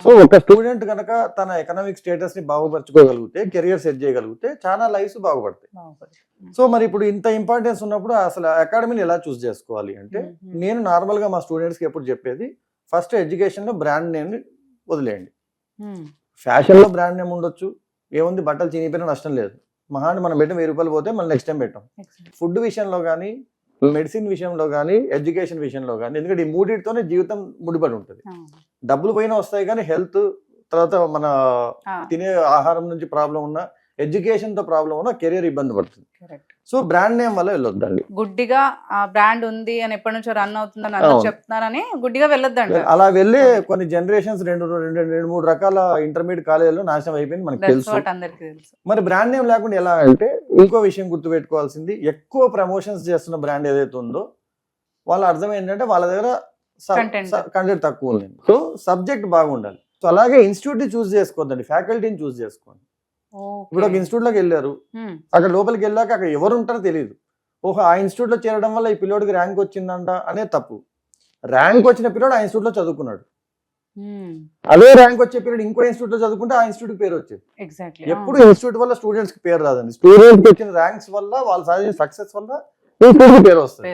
So ఒక student కనుక తన ఎకనామిక్ స్టేటస్ ని బాగుపరచుకోగలిగితే, కెరియర్ సెట్ చేయగలిగితే చాలా లైఫ్స్ బాగుపడతాయి. సో మరి ఇప్పుడు ఇంత ఇంపార్టెన్స్ ఉన్నప్పుడు అసలు అకాడమీని ఎలా చూస్ చేసుకోవాలి అంటే, నేను నార్మల్ గా మా స్టూడెంట్స్ కి ఎప్పుడు చెప్పేది, ఫస్ట్ ఎడ్యుకేషన్ లో బ్రాండ్ నేమ్ వదిలేయండి. ఫ్యాషన్ లో బ్రాండ్ నేమ్ ఉండొచ్చు, ఏముంది, బట్టలు చినిగిపోయినా నష్టం లేదు. మహాన్ మనం పెట్టిన 1000 రూపాయలు పోతే మనం నెక్స్ట్ టైం పెట్టాం. ఫుడ్ విషయంలో కానీ, మెడిసిన్ విషయంలో కానీ, ఎడ్యుకేషన్ విషయంలో కానీ, ఎందుకంటే ఈ మూడింటితోనే జీవితం ముడిపడి ఉంటుంది. డబ్బులు పోయినా వస్తాయి కానీ హెల్త్, తర్వాత మన తినే ఆహారం నుంచి ప్రాబ్లం ఉన్నా, ఎడ్యుకేషన్ తో ప్రాబ్లం ఉన్నా, కెరియర్ ఇబ్బంది పడుతుంది. సో బ్రాండ్ నేమ్ వల్ల వెళ్ళొద్దండి. గుడ్డిగా ఆ బ్రాండ్ ఉంది అని ఎప్పటి నుంచో రన్ అవుతుందని అందరూ చెప్తున్నారని గుడ్డిగా వెళ్ళొద్దండి. అలా వెళ్ళే కొన్ని జనరేషన్స్ రెండు మూడు రకాల ఇంటర్మీడియట్ కాలేజీలో నాశనం అయిపోయింది, మనకు తెలుసు. మరి బ్రాండ్ నేమ్ లేకుండా ఎలా అంటే, ఇంకో విషయం గుర్తుపెట్టుకోవాల్సింది, ఎక్కువ ప్రమోషన్స్ చేస్తున్న బ్రాండ్ ఏదైతే ఉందో వాళ్ళ అర్థం ఏంటంటే వాళ్ళ దగ్గర కంటెంట్ తక్కువ ఉంది. సో సబ్జెక్ట్ బాగుండాలి. సో అలాగే ఇన్స్టిట్యూట్ ని చూస్ చేసుకోవద్దండి, ఫ్యాకల్టీని చూస్ చేసుకోండి. ఇప్పుడు ఒక ఇన్స్టిట్యూట్ లోకి వెళ్ళారు, అక్కడ లోపలికి వెళ్ళాక అక్కడ ఎవరు ఉంటారో తెలియదు. ఓహో, ఆ ఇన్స్టిట్యూట్ లో చేరడం వల్ల ఈ పిల్లోడికి ర్యాంక్ వచ్చిందంట అనేది తప్పు. ర్యాంక్ వచ్చిన పిల్లోడు ఆ ఇన్స్టిట్యూట్ లో చదువుకున్నాడు, అదే ర్యాంక్ వచ్చే పీరియడ్ ఇంకో ఇన్స్టిట్యూట్ లో చదువుకుంటే ఆ ఇన్స్టిట్యూట్ పేరు వచ్చేది. ఎప్పుడు ఇన్స్టిట్యూట్ వల్ల స్టూడెంట్స్ కి పేరు రాదండి, స్టూడెంట్స్ కి వచ్చిన ర్యాంక్స్ వల్ల, వాళ్ళు సాధించిన సక్సెస్ వల్ల ఇన్స్టిట్యూట్ పేరు వస్తుంది.